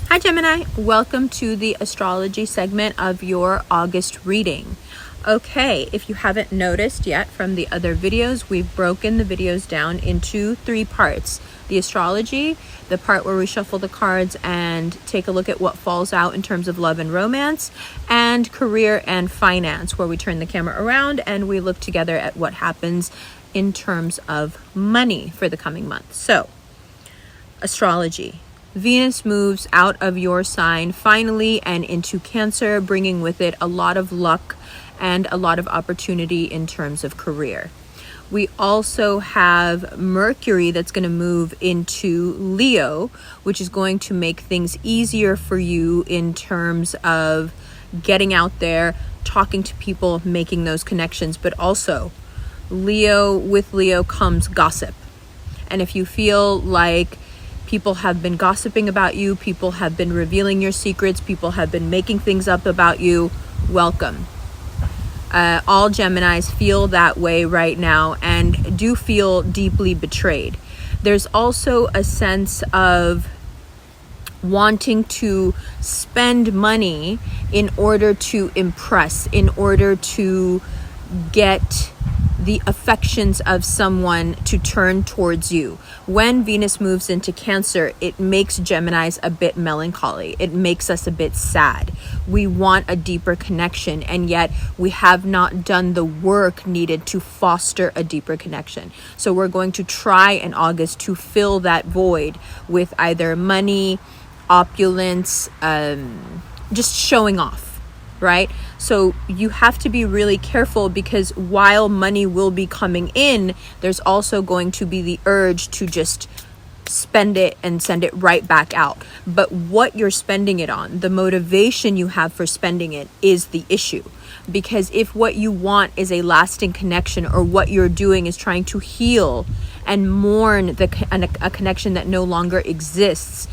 Hi Gemini, welcome to the astrology segment of your August reading. Okay, if you haven't noticed yet from the other videos, we've broken the videos down into 3 parts. The astrology, the part where we shuffle the cards and take a look at what falls out in terms of love and romance, and career and finance, where we turn the camera around and we look together at what happens in terms of money for the coming month. So, astrology. Venus moves out of your sign finally and into Cancer, bringing with it a lot of luck and a lot of opportunity in terms of career. We also have Mercury that's going to move into Leo, which is going to make things easier for you in terms of getting out there, talking to people, making those connections. But also, with Leo comes gossip. And if you feel like people have been gossiping about you, people have been revealing your secrets, people have been making things up about you, welcome. All Geminis feel that way right now and do feel deeply betrayed. There's also a sense of wanting to spend money in order to impress, in order to get the affections of someone to turn towards you. When Venus moves into Cancer, it makes Geminis a bit melancholy. It makes us a bit sad. We want a deeper connection, and yet we have not done the work needed to foster a deeper connection. So we're going to try in August to fill that void with either money, opulence, just showing off. Right? So you have to be really careful, because while money will be coming in, there's also going to be the urge to just spend it and send it right back out. But what you're spending it on, the motivation you have for spending it, is the issue. Because if what you want is a lasting connection, or what you're doing is trying to heal and mourn a connection that no longer exists,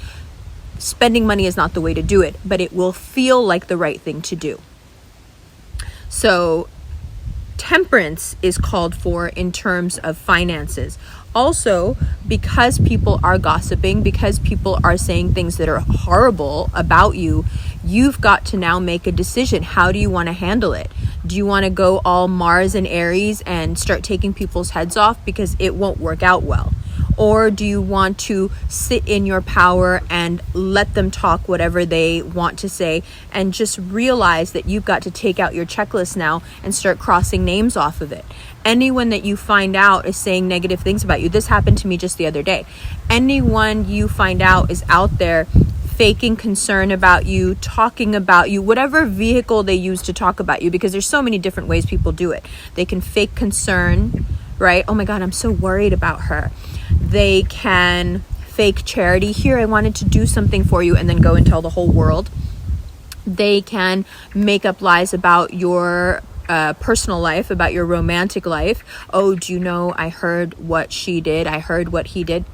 spending money is not the way to do it, but it will feel like the right thing to do. So temperance is called for in terms of finances. Also, because people are gossiping, because people are saying things that are horrible about you, you've got to now make a decision. How do you want to handle it? Do you want to go all Mars and Aries and start taking people's heads off, because it won't work out well? Or do you want to sit in your power and let them talk whatever they want to say, and just realize that you've got to take out your checklist now and start crossing names off of it? Anyone that you find out is saying negative things about you. This happened to me just the other day. Anyone you find out is out there faking concern about you, talking about you, whatever vehicle they use to talk about you, because there's so many different ways people do it. They can fake concern, right? Oh my God, I'm so worried about her. They can fake charity. Here, I wanted to do something for you, and then go and tell the whole world. They can make up lies about your personal life, about your romantic life. Oh, do you know, I heard what she did. I heard what he did.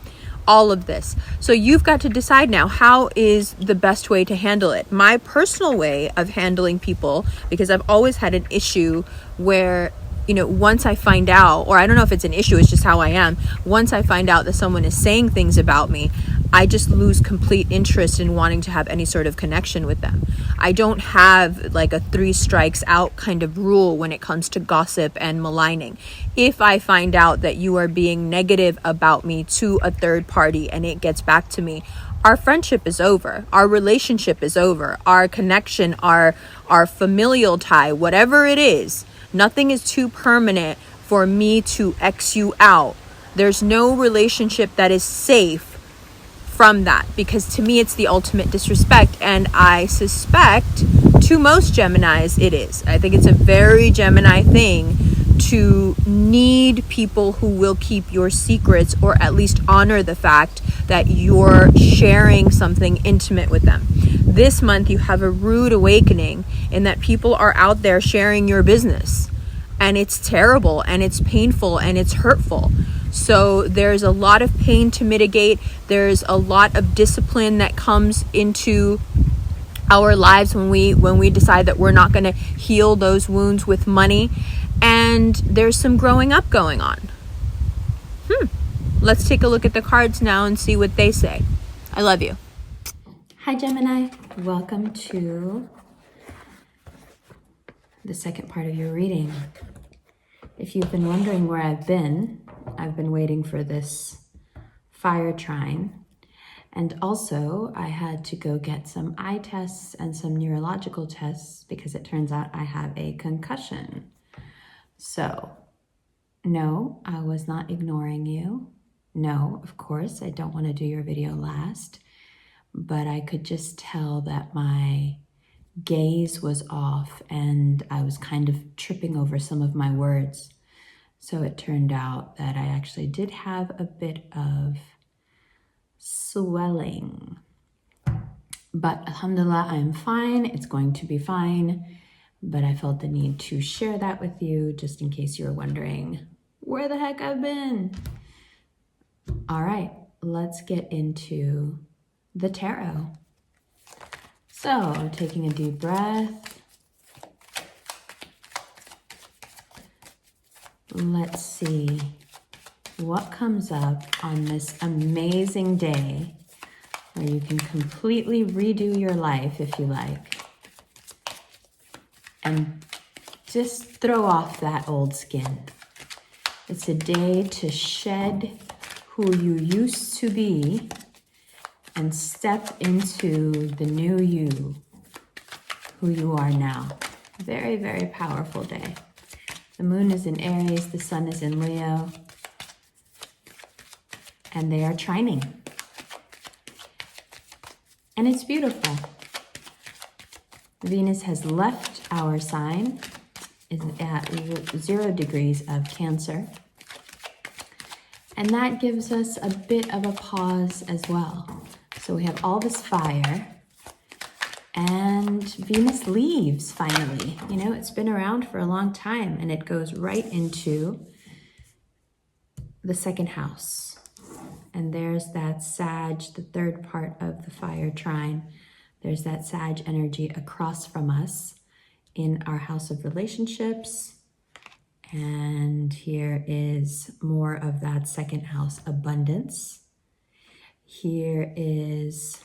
All of this. So you've got to decide now, how is the best way to handle it? My personal way of handling people, because I've always had an issue where, once I find out, or I don't know if it's an issue, it's just how I am. Once I find out that someone is saying things about me, I just lose complete interest in wanting to have any sort of connection with them. I don't have like a 3 strikes out kind of rule when it comes to gossip and maligning. If I find out that you are being negative about me to a third party and it gets back to me, our friendship is over. Our relationship is over. Our connection, our familial tie, whatever it is, nothing is too permanent for me to X you out. There's no relationship that is safe from that, because to me it's the ultimate disrespect, and I suspect to most Geminis it is. I think it's a very Gemini thing to need people who will keep your secrets, or at least honor the fact that you're sharing something intimate with them. This month you have a rude awakening in that people are out there sharing your business, and it's terrible, and it's painful, and it's hurtful. So there's a lot of pain to mitigate. There's a lot of discipline that comes into our lives when we decide that we're not going to heal those wounds with money. And there's some growing up going on. Let's take a look at the cards now and see what they say. I love you. Hi Gemini, welcome to the second part of your reading. If you've been wondering where I've been waiting for this fire trine. And also I had to go get some eye tests and some neurological tests because it turns out I have a concussion. So no, I was not ignoring you. No, of course, I don't want to do your video last, but I could just tell that my gaze was off and I was kind of tripping over some of my words. So it turned out that I actually did have a bit of swelling. But alhamdulillah, I'm fine. It's going to be fine. But I felt the need to share that with you just in case you were wondering where the heck I've been. All right, let's get into the tarot. So, taking a deep breath. Let's see what comes up on this amazing day where you can completely redo your life if you like. And just throw off that old skin. It's a day to shed who you used to be and step into the new you, who you are now. Very, very powerful day. The moon is in Aries, the sun is in Leo, and they are trining. And it's beautiful. Venus has left our sign, is at 0 degrees of Cancer. And that gives us a bit of a pause as well. So we have all this fire and Venus leaves finally. You know, it's been around for a long time and it goes right into the second house. And there's that Sag, the third part of the fire trine. There's that Sag energy across from us in our house of relationships. And here is more of that second house, abundance. Here is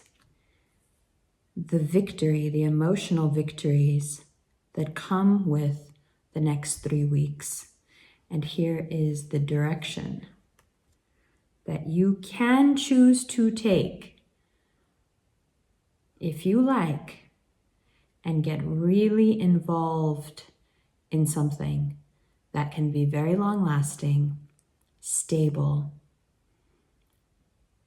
the victory, the emotional victories that come with the next 3 weeks. And here is the direction that you can choose to take if you like and get really involved in something that can be very long-lasting, stable,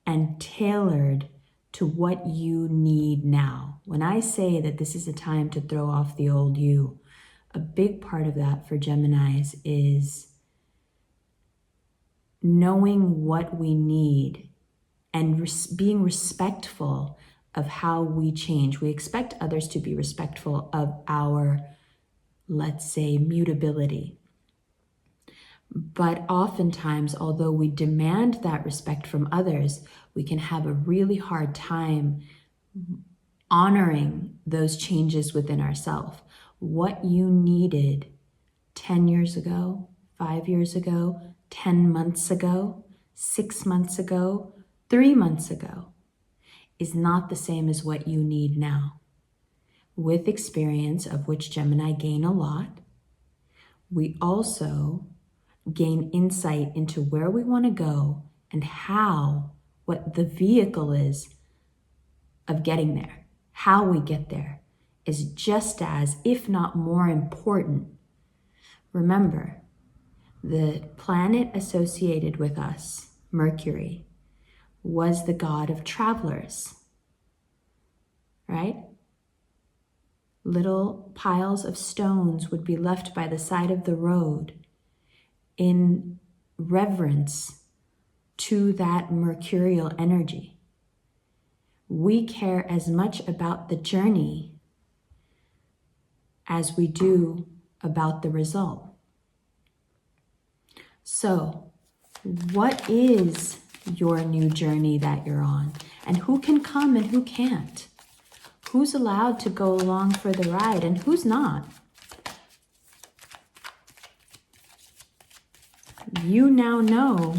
and tailored to what you need now. When I say that this is a time to throw off the old you, a big part of that for Geminis is knowing what we need and being respectful of how we change. We expect others to be respectful of our, let's say, mutability. But oftentimes, although we demand that respect from others, we can have a really hard time honoring those changes within ourselves. What you needed 10 years ago, 5 years ago, 10 months ago, 6 months ago, 3 months ago is not the same as what you need now. With experience, of which Gemini gain a lot, we also gain insight into where we want to go and how, what the vehicle is of getting there. How we get there is just as, if not more important. Remember, the planet associated with us, Mercury, was the god of travelers, right? Little piles of stones would be left by the side of the road in reverence to that mercurial energy. We care as much about the journey as we do about the result. So, what is your new journey that you're on? And who can come and who can't? Who's allowed to go along for the ride and who's not? You now know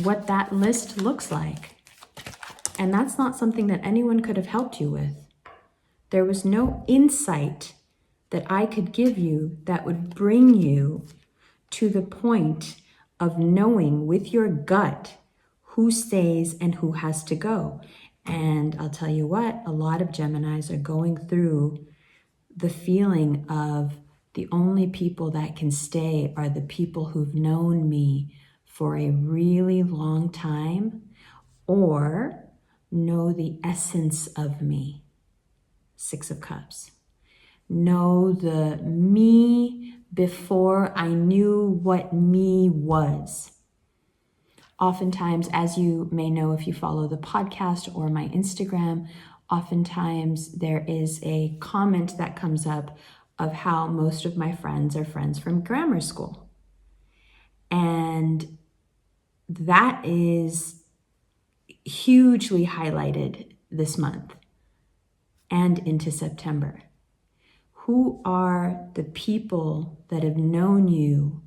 what that list looks like. And that's not something that anyone could have helped you with. There was no insight that I could give you that would bring you to the point of knowing with your gut who stays and who has to go. And I'll tell you what, a lot of Geminis are going through the feeling of the only people that can stay are the people who've known me for a really long time or know the essence of me. Six of Cups. Know the me before I knew what me was. Oftentimes, as you may know if you follow the podcast or my Instagram, oftentimes there is a comment that comes up of how most of my friends are friends from grammar school. And that is hugely highlighted this month and into September. Who are the people that have known you,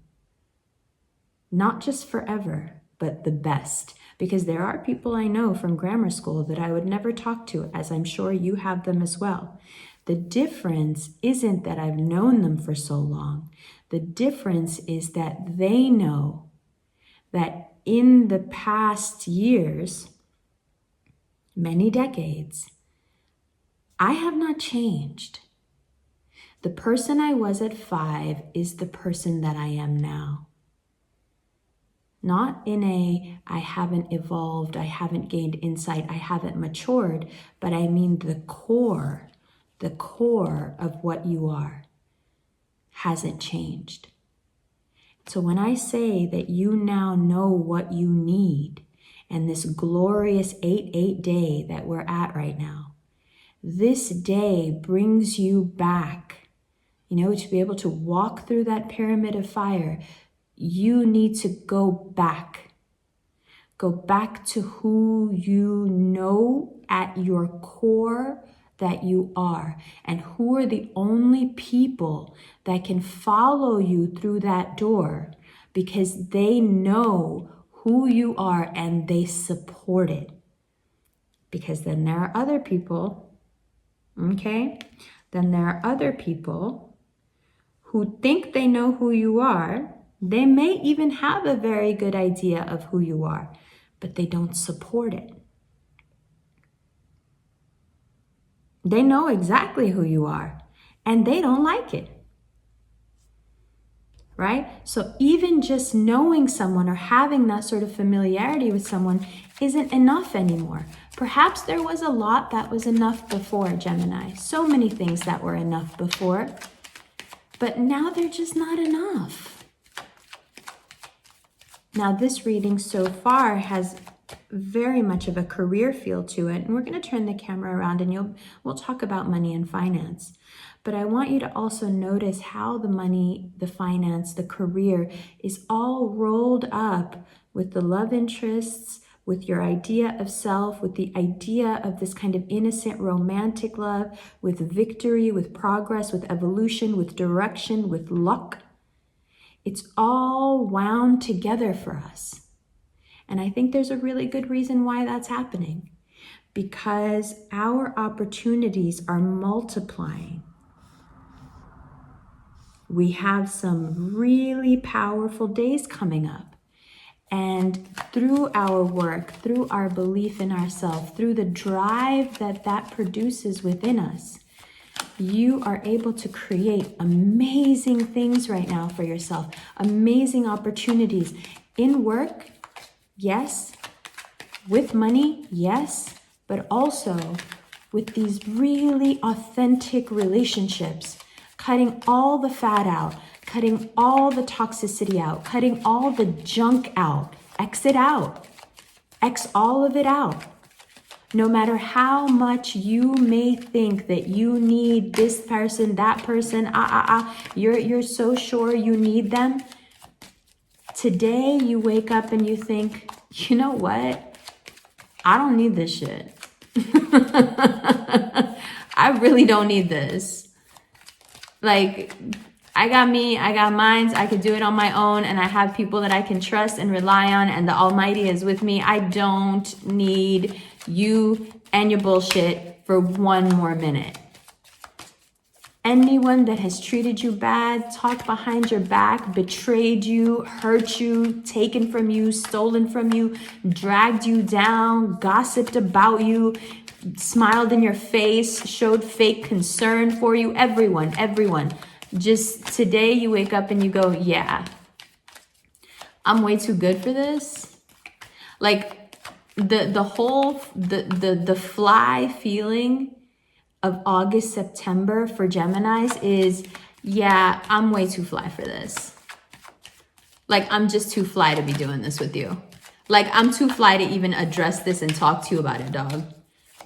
not just forever, but the best? Because there are people I know from grammar school that I would never talk to, as I'm sure you have them as well. The difference isn't that I've known them for so long. The difference is that they know that in the past years, many decades, I have not changed. The person I was at 5 is the person that I am now. Not in a, I haven't evolved, I haven't gained insight, I haven't matured, but I mean the core of what you are hasn't changed. So when I say that you now know what you need, and this glorious 8-8 day that we're at right now, this day brings you back. To be able to walk through that pyramid of fire, you need to go back. Go back to who you know at your core that you are, and who are the only people that can follow you through that door because they know who you are and they support it. Because then there are other people, okay? Then there are other people who think they know who you are. They may even have a very good idea of who you are, but they don't support it. They know exactly who you are, and they don't like it. Right? So even just knowing someone or having that sort of familiarity with someone isn't enough anymore. Perhaps there was a lot that was enough before, Gemini. So many things that were enough before. But now they're just not enough. Now this reading so far has very much of a career feel to it. And we're going to turn the camera around and we'll talk about money and finance. But I want you to also notice how the money, the finance, the career is all rolled up with the love interests, with your idea of self, with the idea of this kind of innocent romantic love, with victory, with progress, with evolution, with direction, with luck. It's all wound together for us. And I think there's a really good reason why that's happening. Because our opportunities are multiplying. We have some really powerful days coming up. And through our work, through our belief in ourselves, through the drive that produces within us, you are able to create amazing things right now for yourself. Amazing opportunities in work, yes. With money, yes. But also with these really authentic relationships, cutting all the fat out, cutting all the toxicity out, cutting all the junk out, exit out, X all of it out. No matter how much you may think that you need this person, that person, you're so sure you need them. Today you wake up and you think, you know what? I don't need this shit. I really don't need this. Like, I got me, I got mines, I could do it on my own, and I have people that I can trust and rely on, and the Almighty is with me. I don't need you and your bullshit for one more minute. Anyone that has treated you bad, talked behind your back, betrayed you, hurt you, taken from you, stolen from you, dragged you down, gossiped about you, smiled in your face, showed fake concern for you, everyone. Just today you wake up and you go, yeah, I'm way too good for this. Like the whole fly feeling of August, September for Geminis is, yeah, I'm way too fly for this. Like, I'm just too fly to be doing this with you. Like, I'm too fly to even address this and talk to you about it, dog.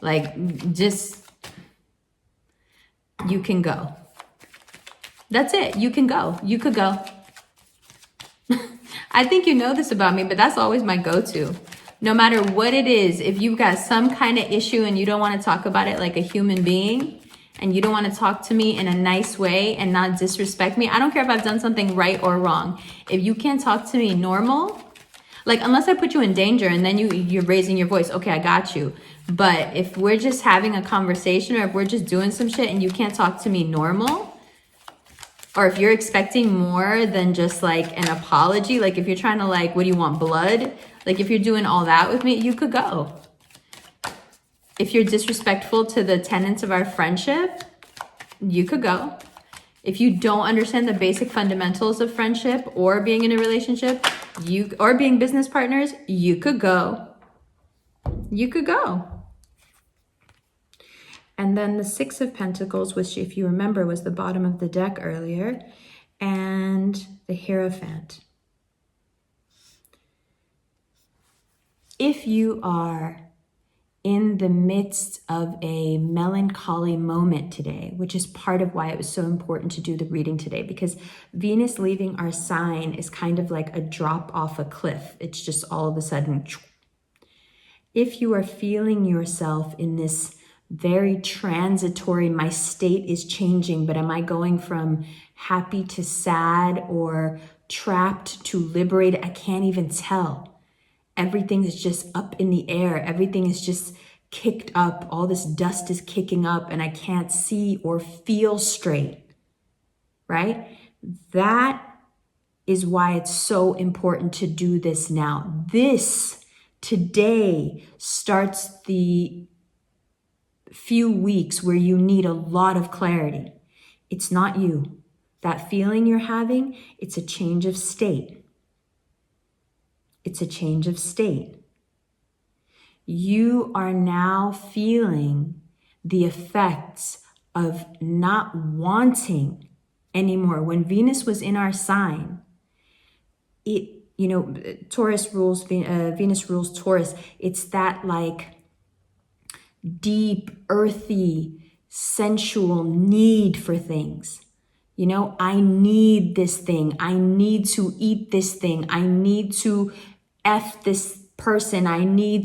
Like, just, you can go. That's it. You can go. You could go. I think you know this about me, but that's always my go-to. No matter what it is, if you've got some kind of issue and you don't want to talk about it like a human being, and you don't want to talk to me in a nice way and not disrespect me, I don't care if I've done something right or wrong. If you can't talk to me normal, like unless I put you in danger and then you're raising your voice, okay, I got you. But if we're just having a conversation or if we're just doing some shit and you can't talk to me normal, or if you're expecting more than just like an apology, like if you're trying to like, what do you want, blood? Like if you're doing all that with me, you could go. If you're disrespectful to the tenets of our friendship, you could go. If you don't understand the basic fundamentals of friendship or being in a relationship, or being business partners, you could go. You could go. And then the Six of Pentacles, which if you remember was the bottom of the deck earlier, and the Hierophant. If you are in the midst of a melancholy moment today, which is part of why it was so important to do the reading today, because Venus leaving our sign is kind of like a drop off a cliff. It's just all of a sudden. If you are feeling yourself in this very transitory, my state is changing, but am I going from happy to sad or trapped to liberated? I can't even tell. Everything is just up in the air. Everything is just kicked up. All this dust is kicking up and I can't see or feel straight, right? That is why it's so important to do this now. This today starts the few weeks where you need a lot of clarity. It's not you. That feeling you're having, it's a change of state. It's a change of state. You are now feeling the effects of not wanting anymore. When Venus was in our sign, Taurus rules, Venus rules Taurus. It's that like deep, earthy, sensual need for things. I need this thing. I need to eat this thing. I need to F this person. I'm going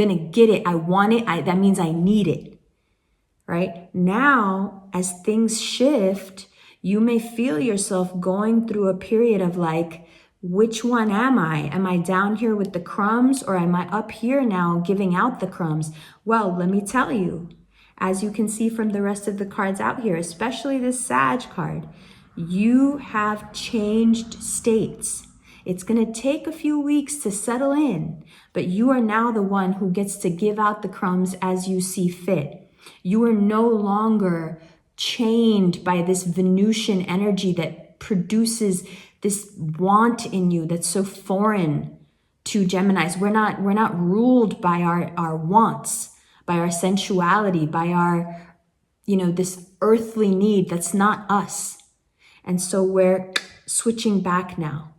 to get it. I want it. That means I need it, right? Now, as things shift, you may feel yourself going through a period of like, which one am I? Am I down here with the crumbs or am I up here now giving out the crumbs? Well, let me tell you, as you can see from the rest of the cards out here, especially this Sag card, you have changed states. It's going to take a few weeks to settle in, but you are now the one who gets to give out the crumbs as you see fit. You are no longer chained by this Venusian energy that produces this want in you that's so foreign to Geminis. We're not ruled by our wants, by our sensuality, by our, this earthly need. That's not us. And so we're switching back now.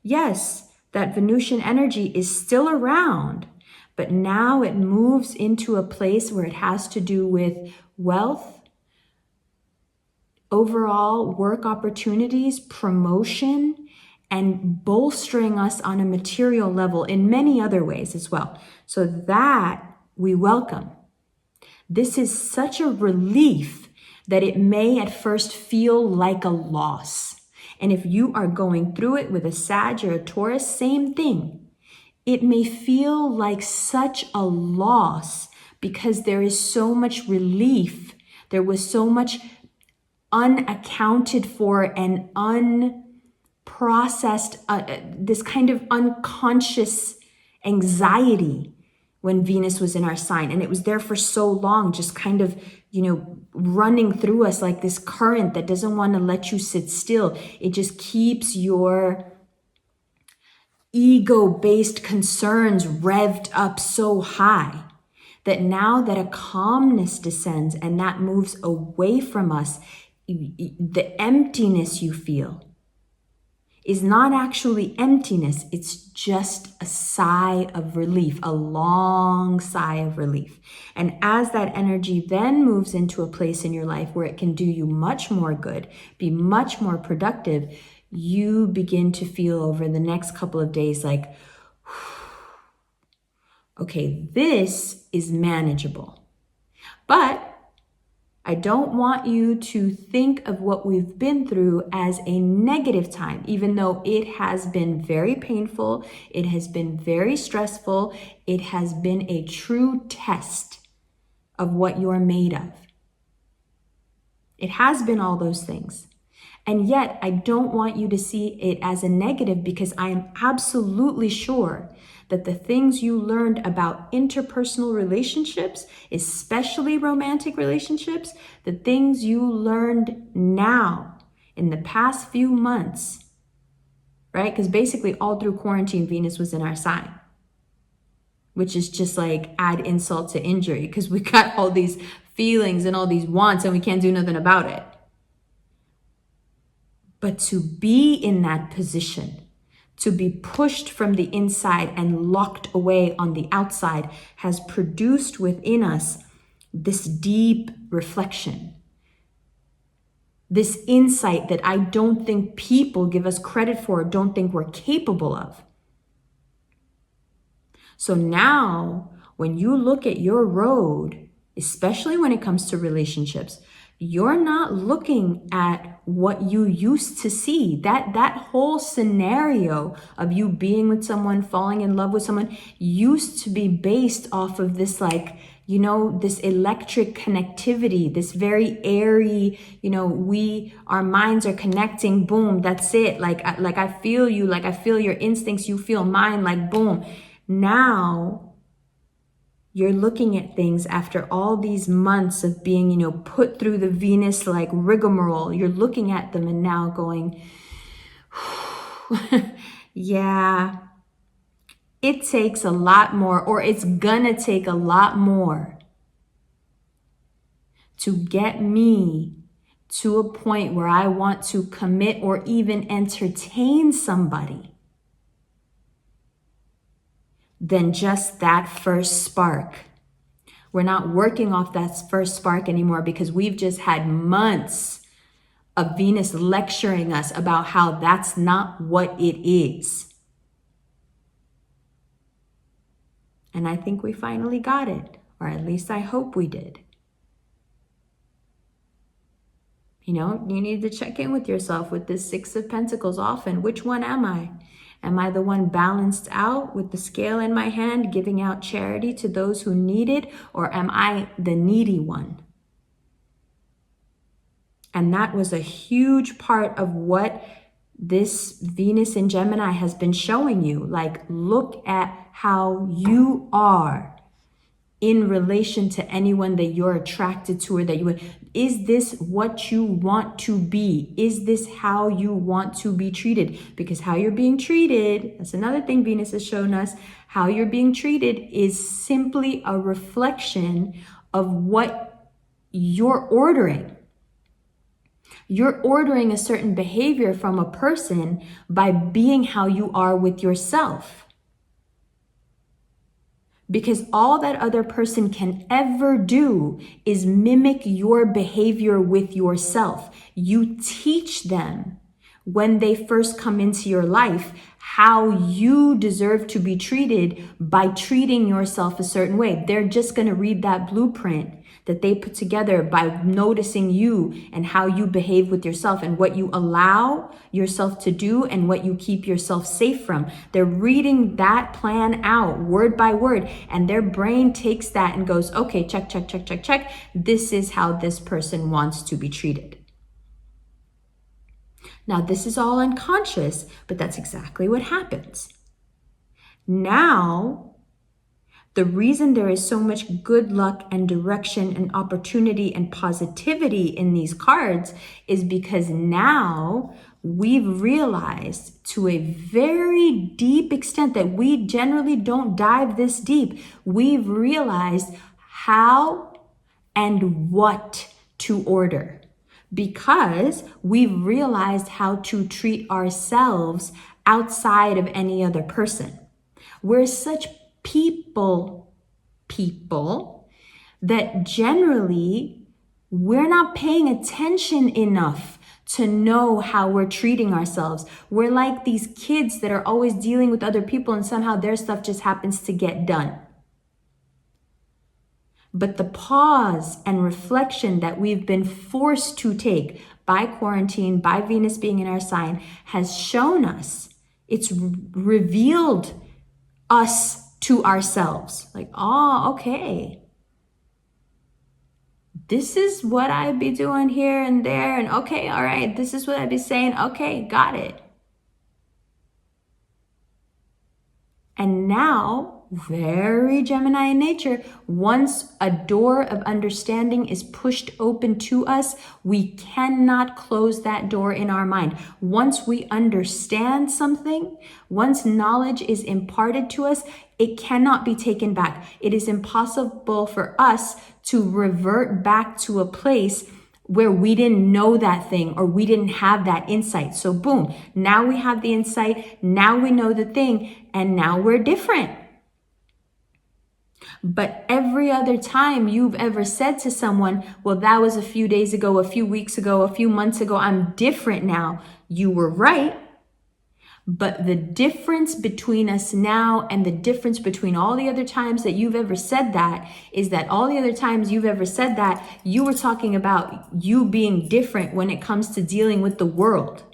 Yes, that Venusian energy is still around, but now it moves into a place where it has to do with wealth, overall work opportunities, promotion, and bolstering us on a material level in many other ways as well. So that we welcome. This is such a relief that it may at first feel like a loss. And if you are going through it with a Sag or a Taurus, same thing. it may feel like such a loss because there is so much relief. There was so much unaccounted for and unprocessed, this kind of unconscious anxiety when Venus was in our sign. And it was there for so long, just kind of, running through us like this current that doesn't want to let you sit still. It just keeps your ego-based concerns revved up so high that now that a calmness descends and that moves away from us, the emptiness you feel is not actually emptiness. It's just a sigh of relief, a long sigh of relief. And as that energy then moves into a place in your life where it can do you much more good, be much more productive, you begin to feel over the next couple of days like, okay, this is manageable. But I don't want you to think of what we've been through as a negative time, even though it has been very painful, it has been very stressful, it has been a true test of what you're made of. It has been all those things. And yet, I don't want you to see it as a negative because I am absolutely sure that the things you learned about interpersonal relationships, especially romantic relationships, the things you learned now in the past few months, right? Because basically all through quarantine, Venus was in our sign, which is just like add insult to injury because we got all these feelings and all these wants and we can't do nothing about it. But to be in that position, to be pushed from the inside and locked away on the outside has produced within us this deep reflection, this insight that I don't think people give us credit for, don't think we're capable of. So now, when you look at your road, especially when it comes to relationships, you're not looking at what you used to see. That whole scenario of you being with someone, falling in love with someone, used to be based off of this this electric connectivity, this very airy, our minds are connecting, boom, that's it. Like I feel you, like I feel your instincts, you feel mine, like boom. Now, you're looking at things after all these months of being, put through the Venus like rigmarole. You're looking at them and now going, yeah, it takes a lot more, or it's gonna take a lot more to get me to a point where I want to commit or even entertain somebody than just that first spark. We're not working off that first spark anymore because we've just had months of Venus lecturing us about how that's not what it is. And I think we finally got it, or at least I hope we did. You need to check in with yourself with this Six of Pentacles often. Which one am I? Am I the one balanced out with the scale in my hand, giving out charity to those who need it? Or am I the needy one? And that was a huge part of what this Venus in Gemini has been showing you. Like, look at how you are in relation to anyone that you're attracted to, or that you, is this what you want to be? Is this how you want to be treated? Because how you're being treated, that's another thing Venus has shown us, how you're being treated is simply a reflection of what you're ordering. You're ordering a certain behavior from a person by being how you are with yourself. Because all that other person can ever do is mimic your behavior with yourself. You teach them when they first come into your life, how you deserve to be treated by treating yourself a certain way. They're just going to read that blueprint that they put together by noticing you and how you behave with yourself and what you allow yourself to do and what you keep yourself safe from. They're reading that plan out word by word, and their brain takes that and goes, okay, check, check, check, check, check. This is how this person wants to be treated. Now, this is all unconscious, but that's exactly what happens. Now, the reason there is so much good luck and direction and opportunity and positivity in these cards is because now we've realized to a very deep extent that we generally don't dive this deep. We've realized how and what to order, because we've realized how to treat ourselves outside of any other person. We're such people that generally we're not paying attention enough to know how we're treating ourselves. We're like these kids that are always dealing with other people and somehow their stuff just happens to get done. But the pause and reflection that we've been forced to take by quarantine, by Venus being in our sign, has shown us, it's revealed us to ourselves. Like, oh, okay. This is what I'd be doing here and there. And okay, all right, this is what I'd be saying. Okay, got it. And now, very Gemini in nature, once a door of understanding is pushed open to us, we cannot close that door in our mind. Once we understand something, once knowledge is imparted to us, it cannot be taken back. It is impossible for us to revert back to a place where we didn't know that thing or we didn't have that insight. So boom, now we have the insight, now we know the thing, and now we're different. But every other time you've ever said to someone, well, that was a few days ago, a few weeks ago, a few months ago, I'm different now, you were right. But the difference between us now and the difference between all the other times that you've ever said that is that all the other times you've ever said that, you were talking about you being different when it comes to dealing with the world.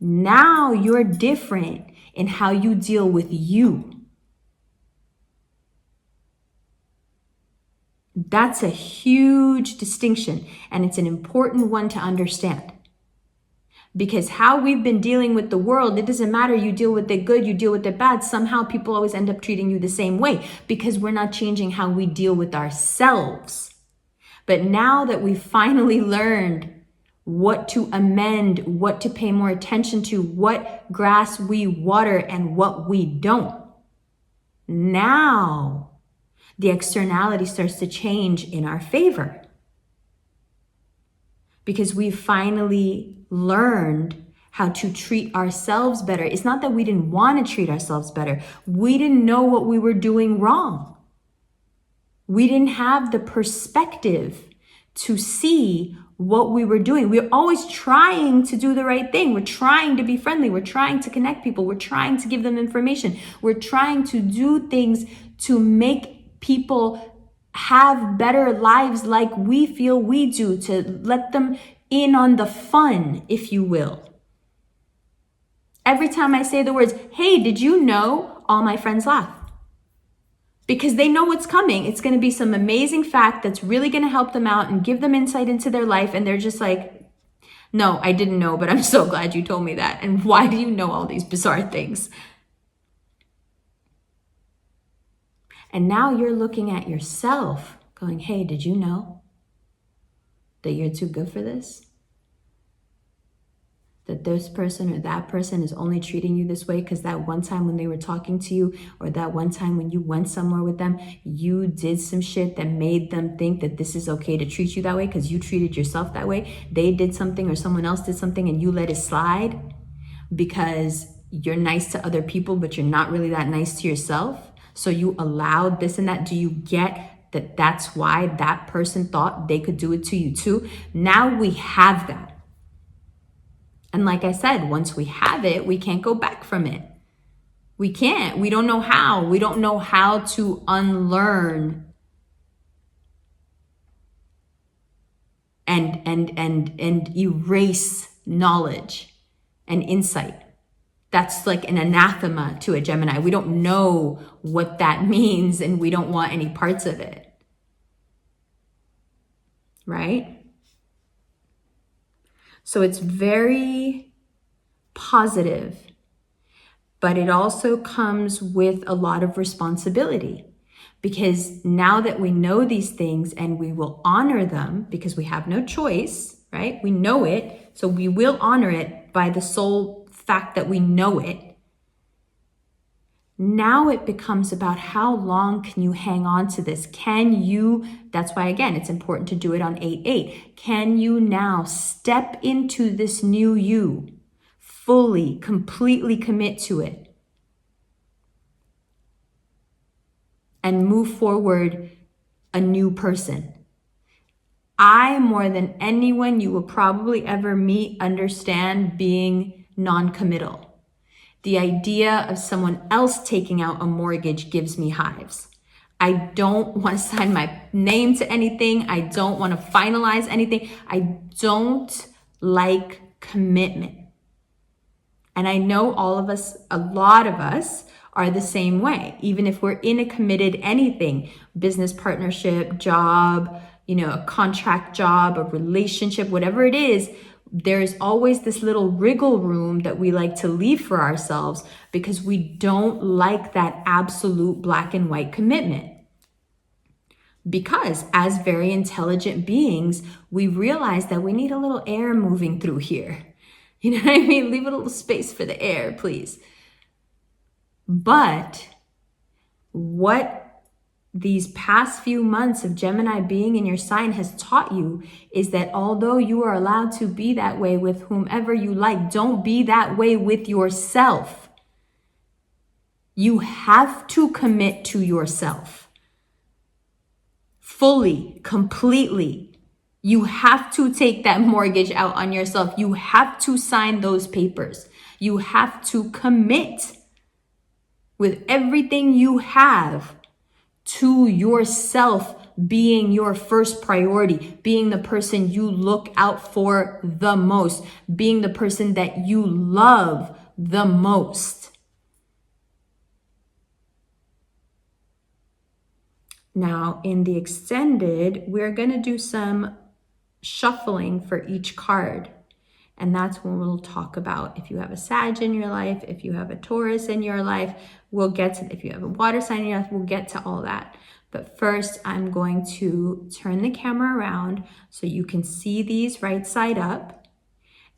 Now you're different in how you deal with you. That's a huge distinction, and it's an important one to understand. Because how we've been dealing with the world, it doesn't matter, you deal with it good, you deal with it bad, somehow people always end up treating you the same way because we're not changing how we deal with ourselves. But now that we've finally learned what to amend, what to pay more attention to, what grass we water and what we don't, now the externality starts to change in our favor. Because we've finally learned how to treat ourselves better. It's not that we didn't want to treat ourselves better. We didn't know what we were doing wrong. We didn't have the perspective to see what we were doing. We're always trying to do the right thing. We're trying to be friendly. We're trying to connect people. We're trying to give them information. We're trying to do things to make people have better lives like we feel we do, to let them in on the fun, if you will. Every time I say the words, hey, did you know? All my friends laugh. Because they know what's coming. It's going to be some amazing fact that's really going to help them out and give them insight into their life. And they're just like, no, I didn't know, but I'm so glad you told me that. And why do you know all these bizarre things? And now you're looking at yourself going, hey, did you know that you're too good for this? That this person or that person is only treating you this way because that one time when they were talking to you, or that one time when you went somewhere with them, you did some shit that made them think that this is okay to treat you that way because you treated yourself that way. They did something or someone else did something and you let it slide because you're nice to other people, but you're not really that nice to yourself. So you allowed this and that. Do you get that that's why that person thought they could do it to you too? Now we have that. And like I said, once we have it, we can't go back from it. We can't. We don't know how. We don't know how to unlearn and erase knowledge and insight. That's like an anathema to a Gemini. We don't know what that means, and we don't want any parts of it. Right? So it's very positive, but it also comes with a lot of responsibility, because now that we know these things and we will honor them because we have no choice, right? We know it, so we will honor it by the sole fact that we know it. Now it becomes about how long can you hang on to this? Can you, that's why again, it's important to do it on 8/8. Can you now step into this new you, fully, completely commit to it, and move forward a new person? I, more than anyone you will probably ever meet, understand being non-committal. The idea of someone else taking out a mortgage gives me hives. I don't want to sign my name to anything. I don't want to finalize anything. I don't like commitment. And I know all of us, a lot of us, are the same way. Even if we're in a committed anything, business partnership, job, a contract job, a relationship, whatever it is, there's always this little wriggle room that we like to leave for ourselves because we don't like that absolute black and white commitment. Because as very intelligent beings, we realize that we need a little air moving through here. You know what I mean? Leave a little space for the air, please. But what these past few months of Gemini being in your sign has taught you is that although you are allowed to be that way with whomever you like, don't be that way with yourself. You have to commit to yourself fully, completely. You have to take that mortgage out on yourself. You have to sign those papers. You have to commit with everything you have to yourself being your first priority, being the person you look out for the most, being the person that you love the most. Now, in the extended, we're going to do some shuffling for each card. And that's when we'll talk about if you have a Sag in your life, if you have a Taurus in your life, we'll get to, if you have a water sign in your life, we'll get to all that. But first, I'm going to turn the camera around so you can see these right side up,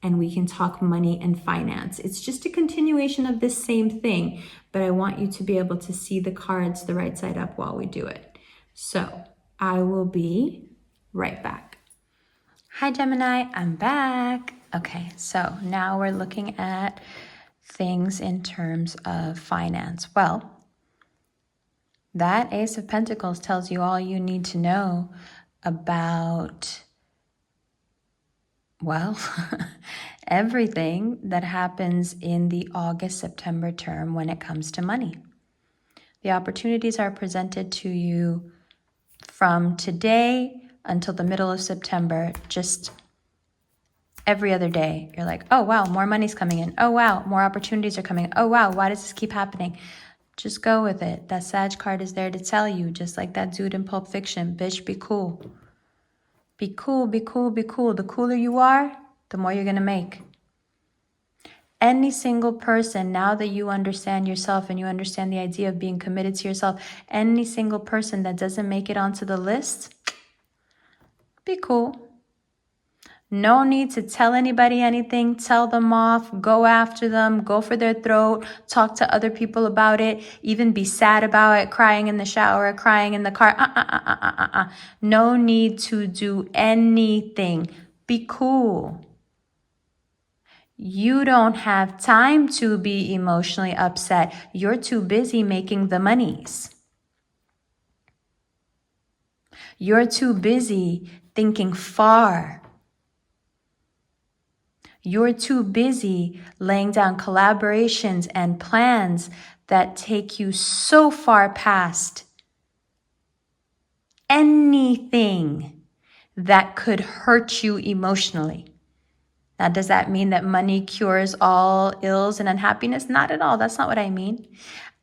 and we can talk money and finance. It's just a continuation of this same thing, but I want you to be able to see the cards the right side up while we do it. So I will be right back. Hi, Gemini, I'm back. Okay, so now we're looking at things in terms of finance. Well, that Ace of Pentacles tells you all you need to know about, well, everything that happens in the August-September term when it comes to money. The opportunities are presented to you from today until the middle of September, just every other day. You're like, oh, wow, more money's coming in. Oh, wow, more opportunities are coming in. Oh, wow, why does this keep happening? Just go with it. That Sag card is there to tell you, just like that dude in Pulp Fiction, bitch, be cool. Be cool, be cool, be cool. The cooler you are, the more you're going to make. Any single person, now that you understand yourself and you understand the idea of being committed to yourself, any single person that doesn't make it onto the list, be cool. No need to tell anybody anything, tell them off, go after them, go for their throat, talk to other people about it, even be sad about it, crying in the shower, crying in the car. No need to do anything. Be cool. You don't have time to be emotionally upset. You're too busy making the monies. You're too busy thinking far. You're too busy laying down collaborations and plans that take you so far past anything that could hurt you emotionally. Now, does that mean that money cures all ills and unhappiness? Not at all. That's not what I mean.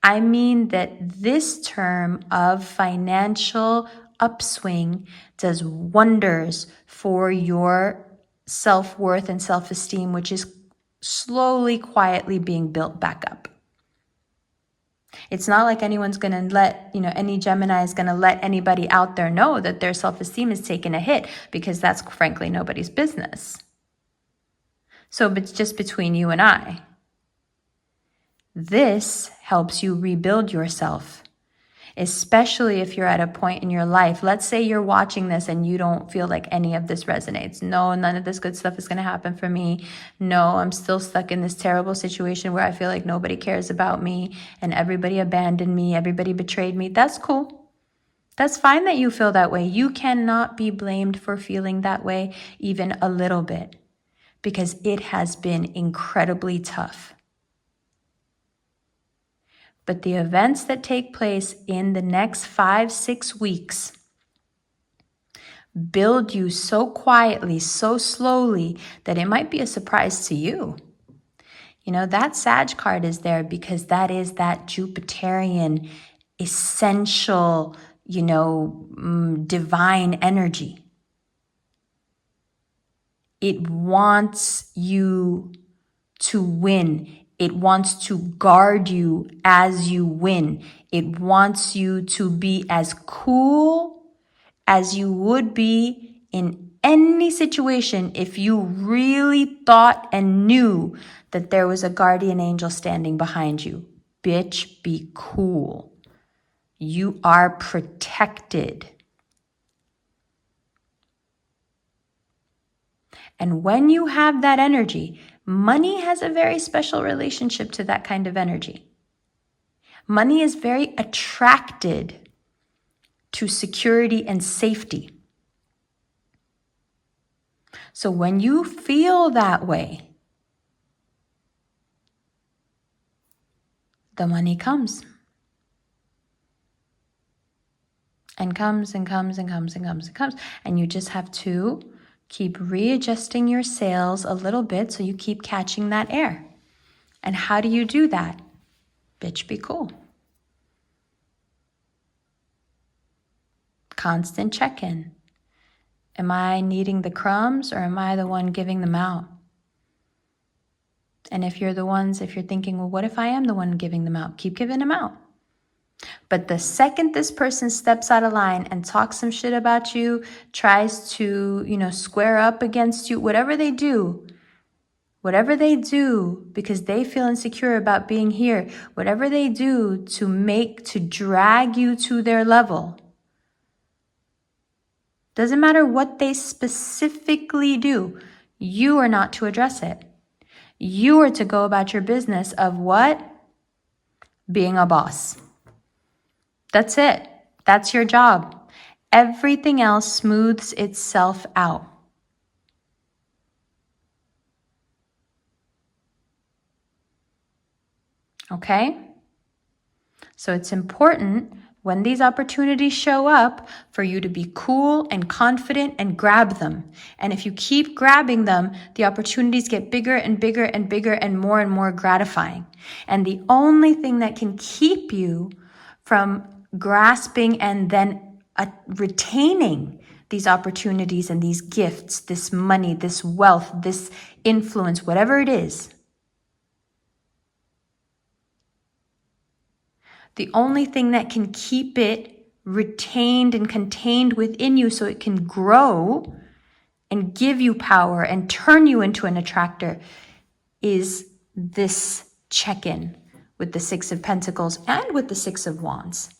I mean that this term of financial upswing does wonders for your self-worth and self-esteem, which is slowly, quietly being built back up. It's not like anyone's going to let, any Gemini is going to let anybody out there know that their self-esteem is taking a hit, because that's frankly nobody's business. So it's just between you and I. This helps you rebuild yourself, especially if you're at a point in your life. Let's say you're watching this and you don't feel like any of this resonates. No, none of this good stuff is going to happen for me. No, I'm still stuck in this terrible situation where I feel like nobody cares about me and everybody abandoned me, everybody betrayed me. That's cool. That's fine that you feel that way. You cannot be blamed for feeling that way even a little bit, because it has been incredibly tough. But the events that take place in the next 5-6 weeks build you so quietly, so slowly, that it might be a surprise to you. That Sag card is there because that is that Jupiterian, essential, divine energy. It wants you to win. It wants to guard you as you win. It wants you to be as cool as you would be in any situation if you really thought and knew that there was a guardian angel standing behind you. Bitch, be cool. You are protected. And when you have that energy, money has a very special relationship to that kind of energy. Money is very attracted to security and safety. So when you feel that way, the money comes. And comes and comes and comes and comes and comes. And you just have to keep readjusting your sails a little bit so you keep catching that air. And how do you do that? Bitch, be cool. Constant check-in. Am I needing the crumbs or am I the one giving them out? And if you're thinking, well, what if I am the one giving them out? Keep giving them out. But the second this person steps out of line and talks some shit about you, tries to, square up against you, whatever they do, because they feel insecure about being here, whatever they do to drag you to their level, doesn't matter what they specifically do, you are not to address it. You are to go about your business of what? Being a boss. That's it. That's your job. Everything else smooths itself out. Okay? So it's important when these opportunities show up for you to be cool and confident and grab them. And if you keep grabbing them, the opportunities get bigger and bigger and bigger and more gratifying. And the only thing that can keep you from grasping and then retaining these opportunities and these gifts, this money, this wealth, this influence, whatever it is, the only thing that can keep it retained and contained within you so it can grow and give you power and turn you into an attractor is this check-in with the Six of Pentacles and with the Six of Wands.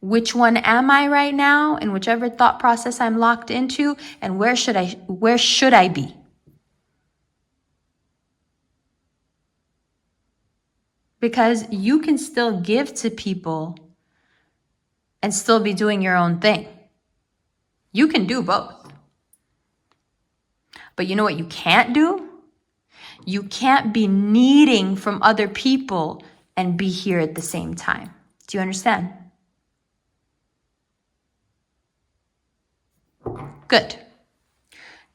Which one am I right now in whichever thought process I'm locked into, and where should I be? Because you can still give to people and still be doing your own thing. You can do both. But you know what you can't do? You can't be needing from other people and be here at the same time. Do you understand? Good.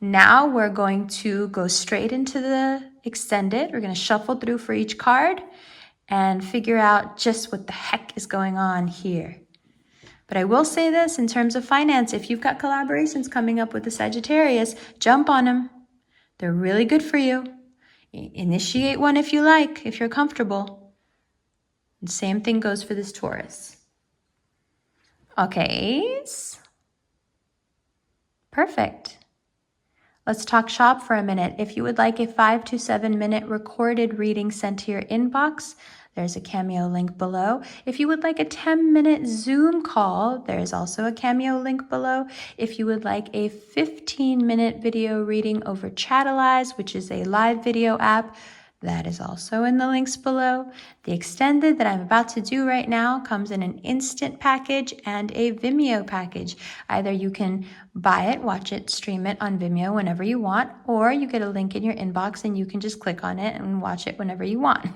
Now we're going to go straight into the extended. We're going to shuffle through for each card and figure out just what the heck is going on here. But I will say this in terms of finance, if you've got collaborations coming up with the Sagittarius, jump on them. They're really good for you. Initiate one if you like, if you're comfortable. And same thing goes for this Taurus. Okay. Perfect. Let's talk shop for a minute. If you would like a 5 to 7 minute recorded reading sent to your inbox, there's a Cameo link below. If you would like a 10-minute Zoom call, there's also a Cameo link below. If you would like a 15-minute video reading over Chatalize, which is a live video app, that is also in the links below. The extended that I'm about to do right now comes in an instant package and a Vimeo package. Either you can buy it, watch it, stream it on Vimeo whenever you want, or you get a link in your inbox and you can just click on it and watch it whenever you want.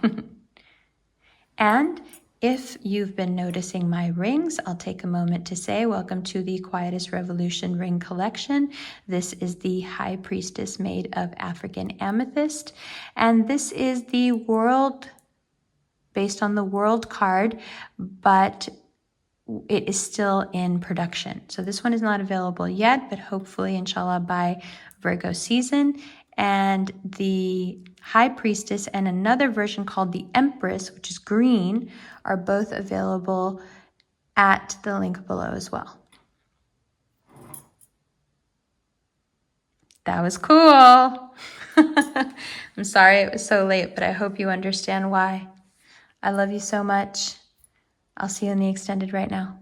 And if you've been noticing my rings, I'll take a moment to say welcome to the Quietest Revolution ring collection. This is the High Priestess made of African amethyst. And this is the world, based on the world card, but it is still in production. So this one is not available yet, but hopefully, inshallah, by Virgo season. And the High Priestess and another version called the Empress, which is green, are both available at the link below as well. That was cool. I'm sorry it was so late, but I hope you understand why. I love you so much. I'll see you in the extended right now.